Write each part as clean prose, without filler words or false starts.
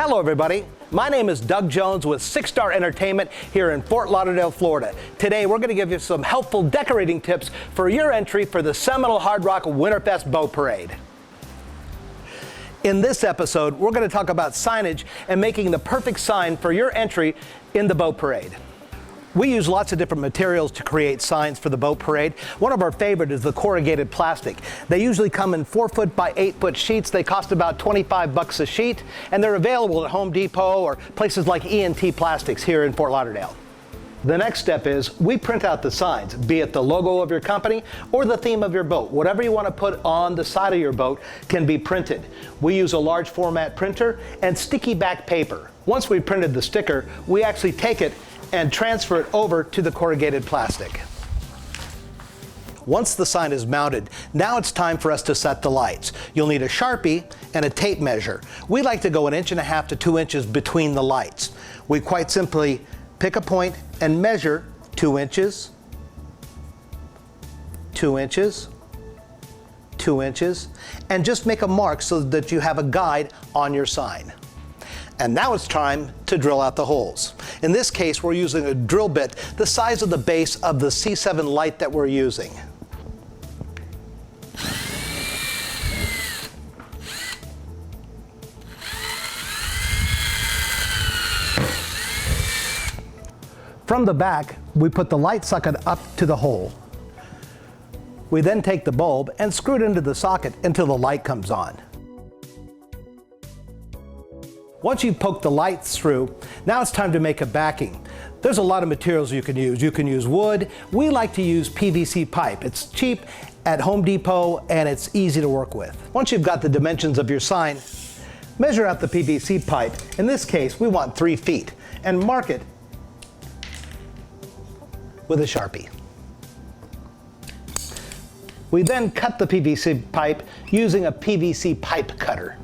Hello everybody, my name is Doug Jones with Six Star Entertainment here in Fort Lauderdale, Florida. Today we're going to give you some helpful decorating tips for your entry for the Seminole Hard Rock Winterfest Boat Parade. In this episode, we're going to talk about signage and making the perfect sign for your entry in the boat parade. We use lots of different materials to create signs for the boat parade. One of our favorite is the corrugated plastic. They usually come in 4-foot by 8-foot sheets. They cost about 25 bucks a sheet, and they're available at Home Depot or places like E&T Plastics here in Fort Lauderdale. The next step is we print out the signs, be it the logo of your company or the theme of your boat. Whatever you want to put on the side of your boat can be printed. We use a large format printer and sticky back paper. Once we've printed the sticker, we actually take it and transfer it over to the corrugated plastic. Once the sign is mounted, now it's time for us to set the lights. You'll need a Sharpie and a tape measure. We like to go 1.5 inches to 2 inches between the lights. We quite simply pick a point and measure 2 inches, 2 inches, 2 inches, and just make a mark so that you have a guide on your sign. And now it's time to drill out the holes. In this case, we're using a drill bit the size of the base of the C7 light that we're using. From the back, we put the light socket up to the hole. We then take the bulb and screw it into the socket until the light comes on. Once you've poked the lights through, now it's time to make a backing. There's a lot of materials you can use. You can use wood. We like to use PVC pipe. It's cheap at Home Depot and it's easy to work with. Once you've got the dimensions of your sign, measure out the PVC pipe. In this case, we want 3 feet and mark it with a Sharpie. We then cut the PVC pipe using a PVC pipe cutter.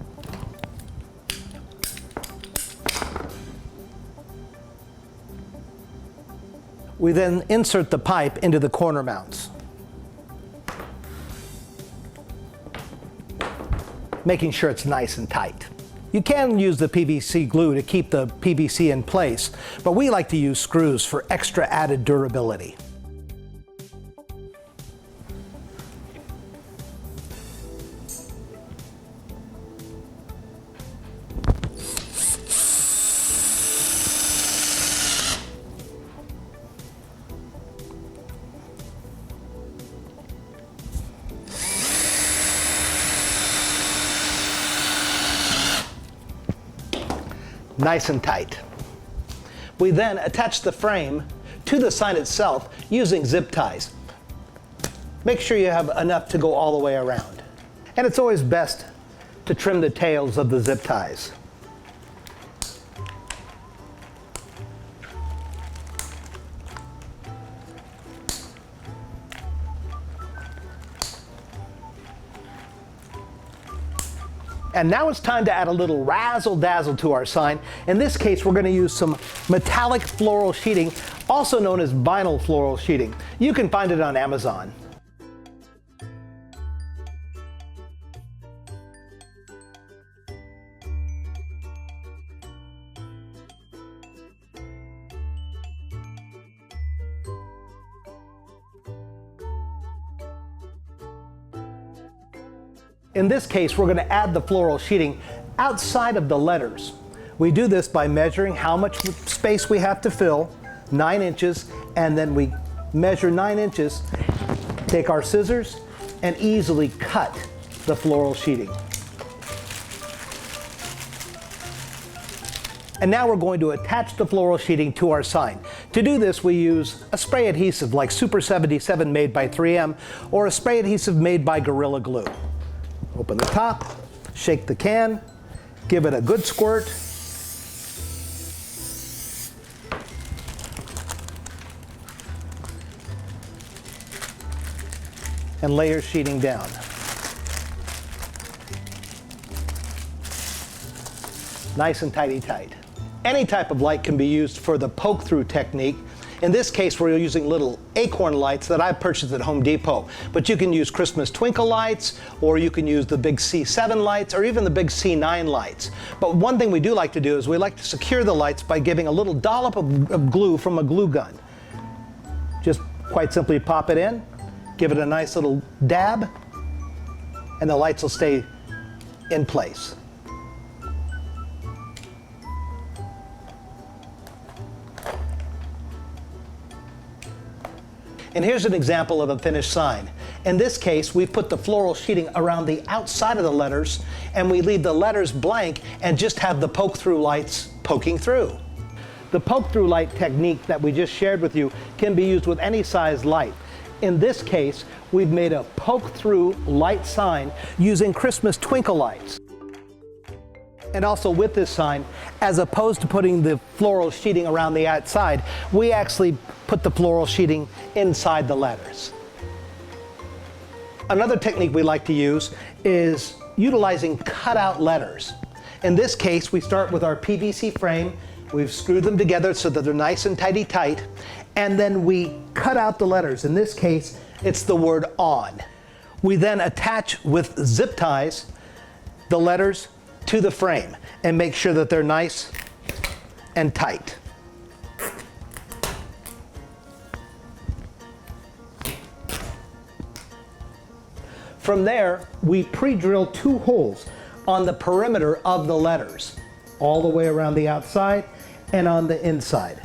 We then insert the pipe into the corner mounts, making sure it's nice and tight. You can use the PVC glue to keep the PVC in place, but we like to use screws for extra added durability. Nice and tight. We then attach the frame to the sign itself using zip ties. Make sure you have enough to go all the way around. And it's always best to trim the tails of the zip ties. And now it's time to add a little razzle-dazzle to our sign. In this case, we're going to use some metallic floral sheeting, also known as vinyl floral sheeting. You can find it on Amazon. In this case, we're going to add the floral sheeting outside of the letters. We do this by measuring how much space we have to fill, 9 inches, and then we measure 9 inches, take our scissors, and easily cut the floral sheeting. And now we're going to attach the floral sheeting to our sign. To do this, we use a spray adhesive like Super 77 made by 3M or a spray adhesive made by Gorilla Glue. Open the top, shake the can, give it a good squirt, and lay your sheeting down. Nice and tight. Any type of light can be used for the poke-through technique. In this case, we're using little acorn lights that I purchased at Home Depot. But you can use Christmas twinkle lights, or you can use the big C7 lights, or even the big C9 lights. But one thing we do like to do is we like to secure the lights by giving a little dollop of glue from a glue gun. Just quite simply pop it in, give it a nice little dab, and the lights will stay in place. And here's an example of a finished sign. In this case, we put the floral sheeting around the outside of the letters, and we leave the letters blank and just have the poke-through lights poking through. The poke-through light technique that we just shared with you can be used with any size light. In this case, we've made a poke-through light sign using Christmas twinkle lights. And also with this sign, as opposed to putting the floral sheeting around the outside, we actually put the floral sheeting inside the letters. Another technique we like to use is utilizing cutout letters. In this case, we start with our PVC frame. We've screwed them together so that they're nice and tight, and then we cut out the letters. In this case, it's the word on. We then attach with zip ties the letters to the frame and make sure that they're nice and tight. From there, we pre-drill 2 holes on the perimeter of the letters, all the way around the outside and on the inside.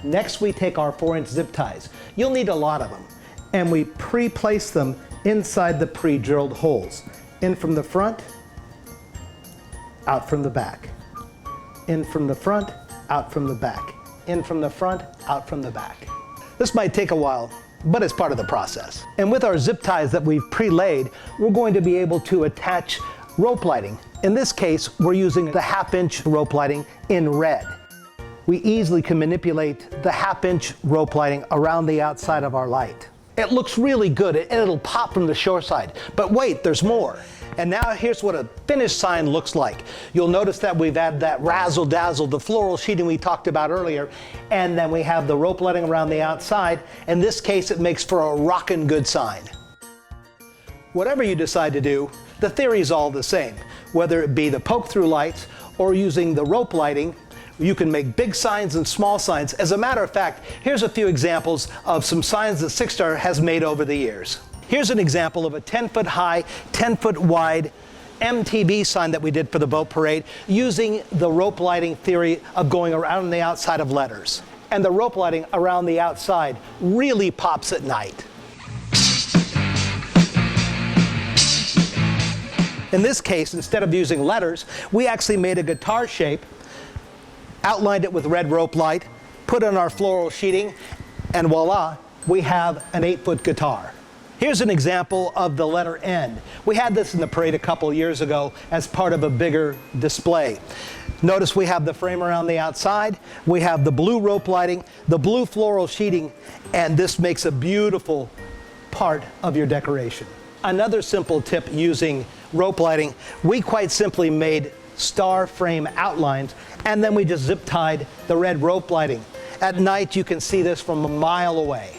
Next, we take our 4-inch zip ties. You'll need a lot of them, and we pre-place them inside the pre-drilled holes. In from the front, out from the back. In from the front, out from the back. In from the front, out from the back. This might take a while, but it's part of the process. And with our zip ties that we've pre-laid, we're going to be able to attach rope lighting. In this case, we're using the 1/2-inch rope lighting in red. We easily can manipulate the 1/2-inch rope lighting around the outside of our light. It looks really good, and it'll pop from the shore side. But wait, there's more. And now here's what a finished sign looks like. You'll notice that we've added that razzle-dazzle, the floral sheeting we talked about earlier, and then we have the rope lighting around the outside. In this case, it makes for a rockin' good sign. Whatever you decide to do, the theory is all the same. Whether it be the poke-through lights or using the rope lighting, you can make big signs and small signs. As a matter of fact, here's a few examples of some signs that Six Star has made over the years. Here's an example of a 10-foot high, 10-foot wide MTB sign that we did for the boat parade using the rope lighting theory of going around the outside of letters. And the rope lighting around the outside really pops at night. In this case, instead of using letters, we actually made a guitar shape, outlined it with red rope light, put on our floral sheeting, and voila, we have an 8-foot guitar. Here's an example of the letter N. We had this in the parade a couple years ago as part of a bigger display. Notice we have the frame around the outside, we have the blue rope lighting, the blue floral sheeting, and this makes a beautiful part of your decoration. Another simple tip using rope lighting, we quite simply made star frame outlines, and then we just zip tied the red rope lighting. At night, you can see this from a mile away.